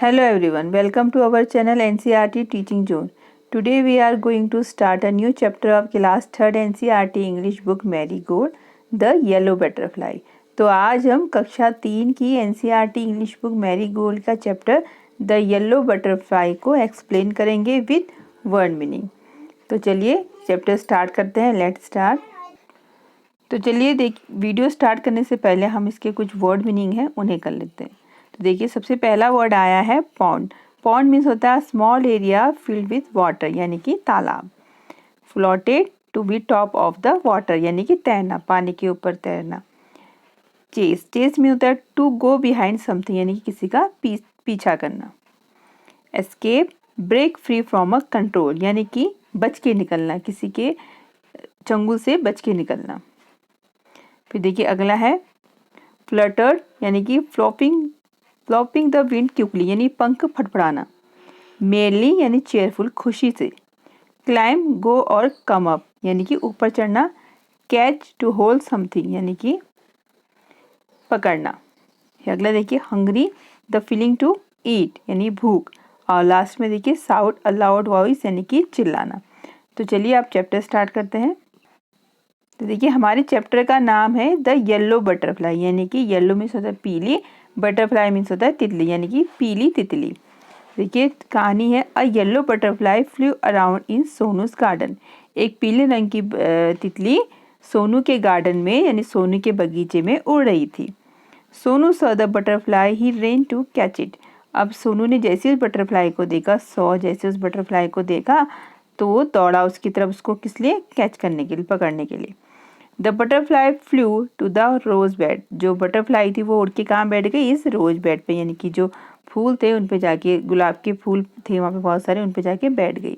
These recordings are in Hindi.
Hello everyone, welcome to our channel NCERT Teaching Zone. Today we are going to start a new chapter of class 3rd NCERT English book Marigold, The Yellow Butterfly. तो आज हम कक्षा 3 की NCERT इंग्लिश बुक मैरीगोल्ड का चैप्टर द येलो बटरफ्लाई को एक्सप्लेन करेंगे विद वर्ड मीनिंग। तो चलिए चैप्टर स्टार्ट करते हैं। Let's start. तो चलिए वीडियो स्टार्ट करने से पहले हम इसके कुछ वर्ड मीनिंग हैं उन्हें कर लेते हैं। तो देखिए सबसे पहला वर्ड आया है पॉन्ड। पॉन्ड मीन्स होता है small area filled with water यानी कि तालाब। Floated to be top of the water यानी कि तैरना, पानी के ऊपर तैरना। चेस, चेस में होता है टू गो बिहाइंड समथिंग यानी कि किसी का पीछा करना। Escape, break free from a control यानी कि बच के निकलना, किसी के चंगुल से बच के निकलना। फिर देखिए अगला है फ्लटर्ड यानी कि फ्लॉपिंग द विंड क्विकली यानी पंख फड़फड़ाना। मेरली यानी चेयरफुल, खुशी से। क्लाइम, गो और कम अप यानी कि ऊपर चढ़ना। कैच, टू होल्ड समथिंग यानी कि पकड़ना। अगला देखिए hungry, the feeling to eat यानी भूख। और लास्ट में देखिए साउट, अ लाउड वॉइस यानी कि चिल्लाना। तो चलिए आप चैप्टर स्टार्ट करते हैं। तो देखिए हमारे चैप्टर का नाम है द येलो बटरफ्लाई यानी कि येलो मीन्स होता है पीली, बटरफ्लाई मीन्स होता है तितली यानी कि पीली तितली। देखिए कहानी है a yellow butterfly flew around in Sonu's garden. एक पीले रंग की तितली सोनू के गार्डन में यानी सोनू के बगीचे में उड़ रही थी। Sonu saw the butterfly he ran to catch it. अब सोनू ने जैसे उस बटरफ्लाई को देखा, जैसे उस बटरफ्लाई को देखा तो वो दौड़ा उसकी तरफ, उसको किस लिए, कैच करने के लिए, पकड़ने के लिए। The butterfly flew to the rose bed. जो बटरफ्लाई थी वो उड़ के कहाँ बैठ गई, इस रोज बेड पे यानी कि जो फूल थे उन पे जाके, गुलाब के फूल थे वहाँ पे बहुत सारे, उन पे जाके बैठ गई।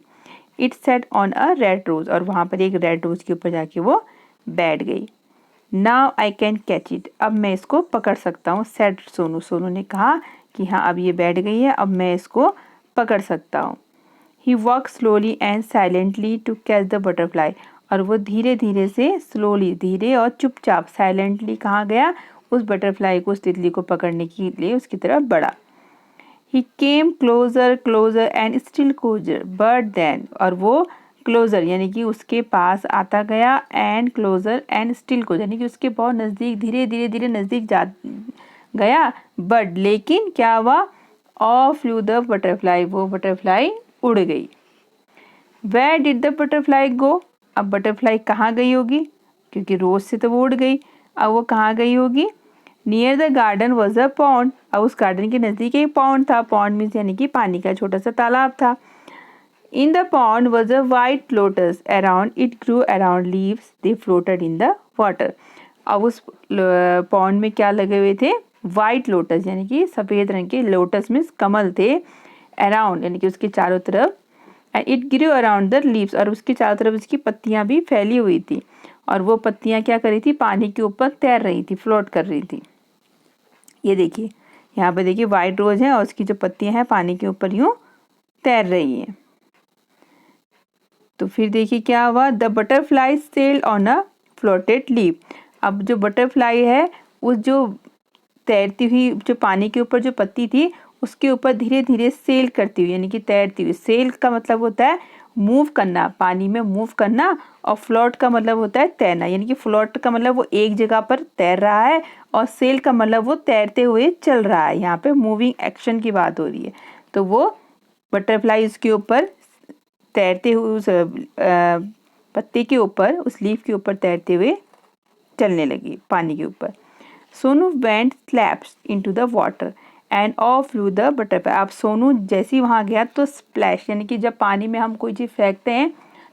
It sat on a red rose, और वहाँ पर एक रेड रोज के ऊपर जाके वो बैठ गई। Now I can catch it, अब मैं इसको पकड़ सकता हूँ। सेट सोनू, सोनू ने कहा कि हाँ अब ये बैठ गई है, अब मैं इसको पकड़ सकता हूँ। He walk slowly and silently to catch the butterfly, और वो धीरे धीरे से, स्लोली धीरे और चुपचाप, साइलेंटली कहाँ गया, उस बटरफ्लाई को, उस तितली को पकड़ने के लिए उसकी तरफ बढ़ा। He came closer closer and still closer but then, और वो क्लोजर यानी कि उसके पास आता गया, and closer and still closer यानी कि उसके बहुत नज़दीक, धीरे धीरे धीरे नज़दीक जा गया। बट लेकिन क्या हुआ, ऑफ फ्लू द बटरफ्लाई, वो बटरफ्लाई उड़ गई। वेयर डिड द बटरफ्लाई गो, अब बटरफ्लाई कहाँ गई होगी, क्योंकि रोज से तो वो उड़ गई, अब वो कहाँ गई होगी। Near the garden was a pond, अब उस गार्डन के नज़दीक एक पॉन्ड था। पॉन्ड मीन्स यानी कि पानी का छोटा सा तालाब था। In the pond was a white lotus, around it grew around leaves, they floated in the water. अब उस पॉन्ड में क्या लगे हुए थे, वाइट लोटस यानी कि सफ़ेद रंग के, लोटस मीन्स कमल थे, अराउंड यानी कि उसके चारों तरफ, and it grew around the leaves, और उसके चारों तरफ उसकी पत्तियां भी फैली हुई थी। और वो पत्तियां क्या कर रही थी, पानी के ऊपर तैर रही थी, फ्लोट कर रही थी। ये देखिए यहाँ पे देखिए वाइट रोज है और उसकी जो पत्तियां हैं पानी के ऊपर यूं तैर रही हैं। तो फिर देखिए क्या हुआ, the butterfly sailed on a floated leaf. अब जो बटरफ्लाई है उस जो तैरती हुई, जो पानी के ऊपर जो पत्ती थी उसके ऊपर धीरे धीरे सेल करती हुई यानी कि तैरती हुई। सेल का मतलब होता है मूव करना, पानी में मूव करना, और फ्लोट का मतलब होता है तैरना, यानी कि फ्लोट का मतलब वो एक जगह पर तैर रहा है, और सेल का मतलब वो तैरते हुए चल रहा है। यहाँ पे मूविंग एक्शन की बात हो रही है। तो वो बटरफ्लाई उसके ऊपर तैरते हुए, उस पत्ते के ऊपर, उस लीफ के ऊपर तैरते हुए चलने लगी पानी के ऊपर। Sonu went slaps into the water end of flu the butterfly. अब सोनू जैसे ही वहाँ गया तो स्प्लैश यानी कि जब पानी में हम कोई चीज़ फेंकते हैं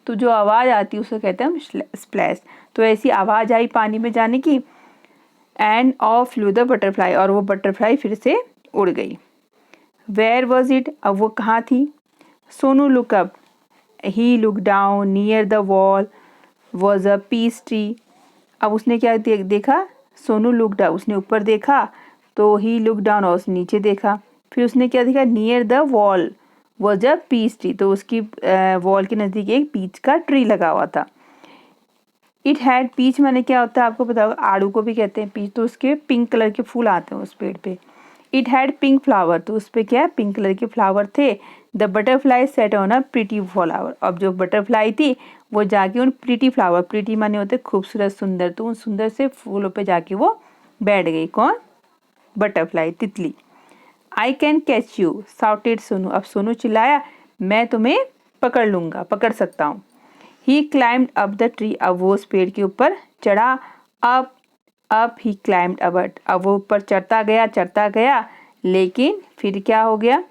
तो जो आवाज़ आती है उसको कहते हैं हम स्प्लैश। तो ऐसी आवाज़ आई पानी में जाने की, end of flu the butterfly, और वो बटरफ्लाई फिर से उड़ गई। वेयर वॉज इट, अब वो कहाँ थी। Sonu look up, he look down, near the wall was a peach tree. अब उसने क्या देखा, सोनू लुक डाउन, उसने ऊपर देखा, तो ही लुक डाउन, और उसने नीचे देखा। फिर उसने क्या देखा, near the wall was a peach tree, तो उसकी वॉल के नज़दीक एक पीच का ट्री लगा हुआ था। इट हैड, पीच माने क्या होता है आपको पता होगा, आड़ू को भी कहते हैं पीच, तो उसके पिंक कलर के फूल आते हैं उस पेड़ पे। इट हैड पिंक फ्लावर, तो उस पर क्या पिंक कलर के फ्लावर थे। The butterfly set on a pretty flower, अब जो बटरफ्लाई थी वो जाके उन प्रिटी फ्लावर, प्रिटी माने होते खूबसूरत सुंदर, तो उन सुंदर से फूलों पे जाके वो बैठ गई। कौन? बटरफ्लाई, तितली। I can catch you shouted Sonu, अब सोनू चिल्लाया मैं तुम्हें पकड़ लूंगा, पकड़ सकता हूँ। ही क्लाइम्ड अप द ट्री, अब वो उस पेड़ के ऊपर चढ़ा। अप ही क्लाइम्ड अब वो ऊपर चढ़ता गया, लेकिन फिर क्या हो गया?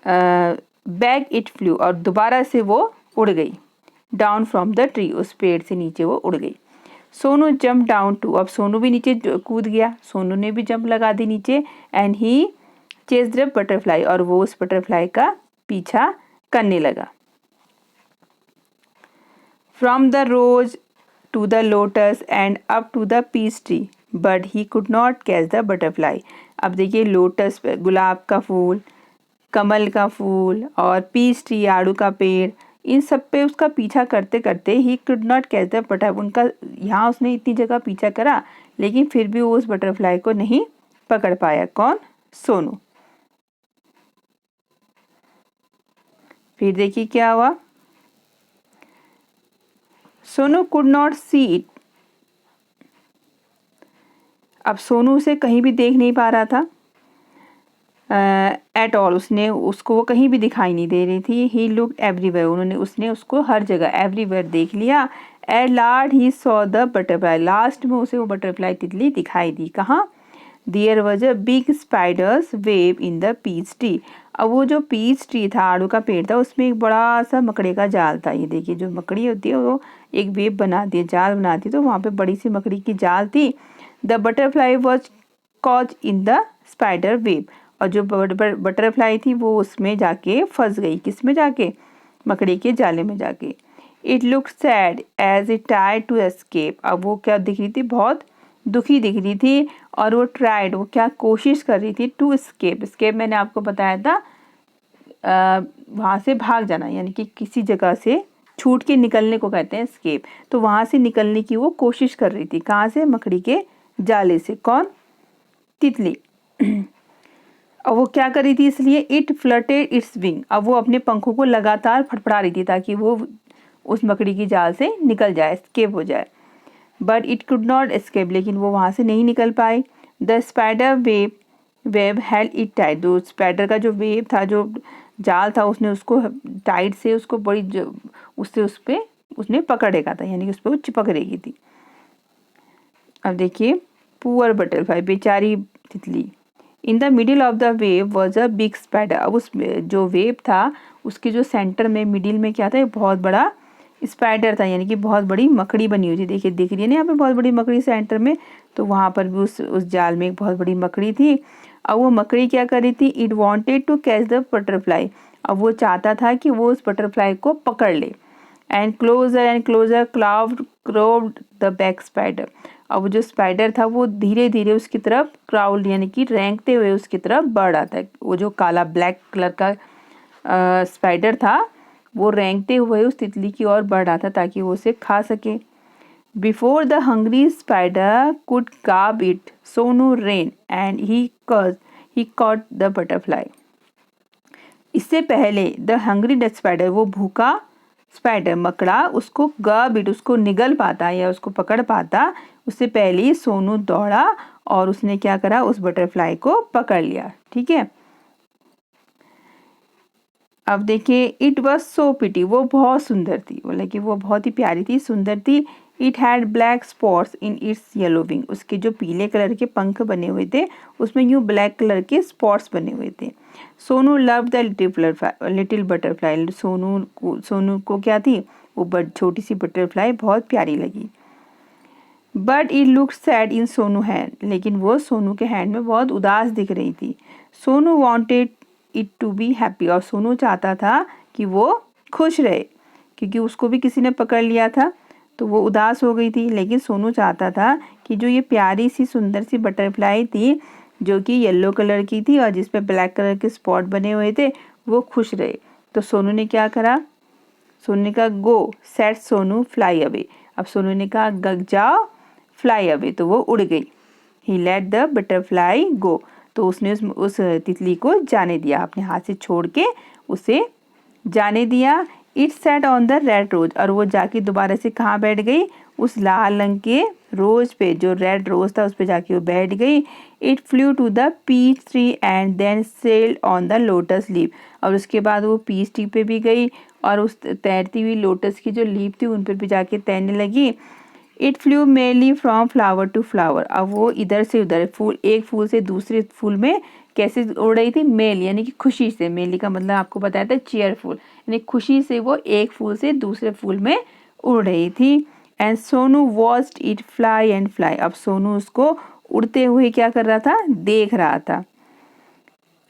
बैक इट फ्लू, और दोबारा से वो उड़ गई। डाउन फ्रॉम द ट्री, उस पेड़ से नीचे वो उड़ गई। सोनू जंप डाउन टू, अब सोनू भी नीचे कूद गया, सोनू ने भी जंप लगा दी नीचे। And he chase the butterfly, और वो उस बटरफ्लाई का पीछा करने लगा। From the rose to the lotus and up to the peach tree, but he could not catch the butterfly. अब देखिए गुलाब का फूल, कमल का फूल और पीस ट्री आड़ू का पेड़, इन सब पे उसका पीछा करते करते ही could not catch the butterfly, उनका यहाँ उसने इतनी जगह पीछा करा लेकिन फिर भी वो उस बटरफ्लाई को नहीं पकड़ पाया। कौन? सोनू। फिर देखिए क्या हुआ? Sonu could not see it, अब सोनू उसे कहीं भी देख नहीं पा रहा था एट ऑल, उसको वो कहीं भी दिखाई नहीं दे रही थी। ही लुक्ड एवरीवेयर, उसने उसको हर जगह एवरीवेयर देख लिया। At last he saw the butterfly, last में उसे वो बटरफ्लाई तितली दिखाई दी। कहाँ? There was a big spider's web in the peach tree, अब वो जो पीच ट्री था, आड़ू का पेड़ था, उसमें एक बड़ा सा मकड़ी का जाल था। ये देखिए जो मकड़ी होती है वो एक वेब बनाती है, जाल बनाती है, तो वहाँ पे बड़ी सी मकड़ी की जाल थी। The butterfly was cause in the spider web, और जो बटरफ्लाई थी वो उसमें जाके फंस गई। किस में जाके? मकड़ी के जाले में जाके। It look sad as it tried to escape, अब वो क्या दिख रही थी? बहुत दुखी दिख रही थी। और वो ट्राइड, वो क्या कोशिश कर रही थी? टू एस्केप, एस्केप मैंने आपको बताया था वहाँ से भाग जाना, यानी कि किसी जगह से छूट के निकलने को कहते हैं एस्केप। तो वहाँ से निकलने की वो कोशिश कर रही थी। कहाँ से? मकड़ी के जाले से। कौन? तितली। अब वो क्या कर रही थी? इसलिए इट फ्लटेड इट्स विंग, अब वो अपने पंखों को लगातार फड़फड़ा रही थी ताकि वो उस मकड़ी की जाल से निकल जाए, एस्केप हो जाए। But it could not escape, लेकिन वो वहाँ से नहीं निकल पाई। The spider web held it tight, जो स्पाइडर का जो वेब था, जो जाल था, उसने उसको टाइट से उसको उससे उस पर उसने पकड़ रखा था, यानी कि उस पर वो चिपक रही थी। अब देखिए पुअर बटरफ्लाई, बेचारी तितली। In the middle of the wave was a big spider, अब उस जो वेव था उसके जो सेंटर में मिडिल में क्या था? एक बहुत बड़ा स्पाइडर था, यानी कि बहुत बड़ी मकड़ी बनी हुई थी। देखिए दिख रही है ना यहाँ पे बहुत बड़ी मकड़ी सेंटर में, तो वहाँ पर भी उस जाल में एक बहुत बड़ी मकड़ी थी। अब वो मकड़ी क्या कर रही थी? It wanted to catch the butterfly, अब वो चाहता था कि वो उस बटरफ्लाई को पकड़ ले। And closer crawled the black spider, अब वो जो स्पाइडर था वो धीरे धीरे उसकी तरफ क्राउड यानी कि रेंगते हुए उसकी तरफ बढ़ रहा था। वो जो काला ब्लैक कलर का स्पाइडर था वो रेंगते हुए उस तितली की ओर बढ़ रहा था ताकि वो उसे खा सके। Before the hungry spider could grab it, Sonu ran and he caught the butterfly, इससे पहले द हंग्री स्पाइडर, वो भूखा स्पाइडर मकड़ा उसको गाब इट, उसको निगल पाता या उसको पकड़ पाता, उससे पहले ही सोनू दौड़ा और उसने क्या करा? उस बटरफ्लाई को पकड़ लिया। ठीक है। अब देखिए इट वॉज सो पिटी, वो बहुत सुंदर थी, बोले कि वो बहुत ही प्यारी थी, सुंदर थी। It had black spots in its yellow wing, उसके जो पीले कलर के पंख बने हुए थे उसमें यूँ ब्लैक कलर के स्पॉट्स बने हुए थे। Sonu love the little butterfly, Sonu को क्या थी? वो छोटी सी बटरफ्लाई बहुत प्यारी लगी। But it look sad in Sonu hand, लेकिन वो सोनू के हैंड में बहुत उदास दिख रही थी। Sonu wanted it to be happy, और सोनू चाहता था कि वो खुश रहे, क्योंकि उसको भी किसी ने पकड़ लिया था तो वो उदास हो गई थी। लेकिन सोनू चाहता था कि जो ये प्यारी सी सुंदर सी बटरफ्लाई थी जो कि येलो कलर की थी और जिस पे ब्लैक कलर के स्पॉट बने हुए थे, वो खुश रहे। तो सोनू ने क्या करा? सोनू ने कहा गो सेट सोनू फ्लाई अवे, अब सोनू ने कहा गग जाओ फ्लाई अवे, तो वो उड़ गई। ही लेट द बटरफ्लाई गो, तो उसने उस तितली को जाने दिया, अपने हाथ से छोड़ के उसे जाने दिया। It sat on the red rose, और वो जाके दोबारा से कहाँ बैठ गई, उस लाल रंग के रोज पे, जो रेड रोज था उस पे जाके वो बैठ गई। It flew to the peach tree and then sailed on the lotus leaf, और उसके बाद वो पीच ट्री पे भी गई और उस तैरती हुई लोटस की जो लीफ थी उन पर भी जाके तैरने लगी। It flew mainly from flower to flower, अब वो इधर से उधर फूल, एक फूल से दूसरे फूल में कैसे उड़ रही थी, मेल यानी कि खुशी से, मेली का मतलब आपको बताया था चीयरफुल, यानी खुशी से वो एक फूल से दूसरे फूल में उड़ रही थी। And Sonu watched it fly and fly, अब सोनू उसको उड़ते हुए क्या कर रहा था, देख रहा था।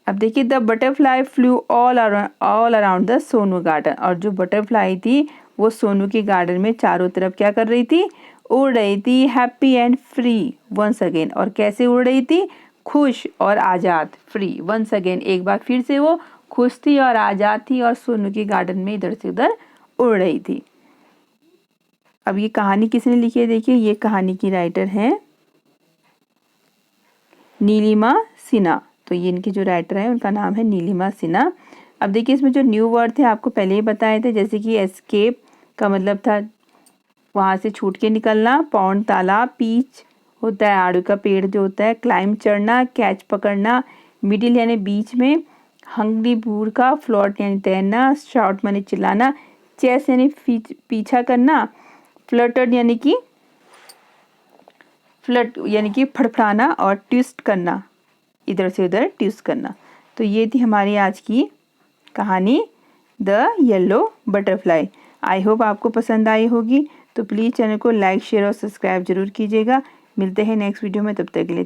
अब देखिए the butterfly flu all around the Sonu garden, और जो बटरफ्लाई थी वो सोनू के गार्डन में चारों तरफ क्या कर रही थी, उड़ रही थी। Happy and free once again, और कैसे उड़ रही थी, खुश और आज़ाद, फ्री वंस अगेन, एक बार फिर से वो खुश थी और आज़ाद थी और सोनू के गार्डन में इधर से उधर उड़ रही थी। अब ये कहानी किसने लिखी है, देखिए ये कहानी की राइटर हैं नीलिमा सिन्हा, तो ये इनके जो राइटर हैं उनका नाम है नीलिमा सिन्हा। अब देखिए इसमें जो न्यू वर्ड थे आपको पहले ही बताए थे, जैसे कि एस्केप का मतलब था वहाँ से छूट के निकलना, पौंड तालाब, पीच होता है आड़ू का पेड़ जो होता है, क्लाइम चढ़ना, कैच पकड़ना, मिडिल यानी बीच में, हंगरी भूर का, फ्लोट यानी तैरना, शाउट यानी चिल्लाना, चेस यानी पीछा करना, फ्लटर्ड यानी कि फड़फड़ाना, और ट्विस्ट करना, इधर से उधर ट्विस्ट करना। तो ये थी हमारी आज की कहानी the yellow butterfly. I hope आपको पसंद आई होगी, तो प्लीज़ चैनल को लाइक शेयर और सब्सक्राइब जरूर कीजिएगा। मिलते हैं नेक्स्ट वीडियो में, तब तक के लिए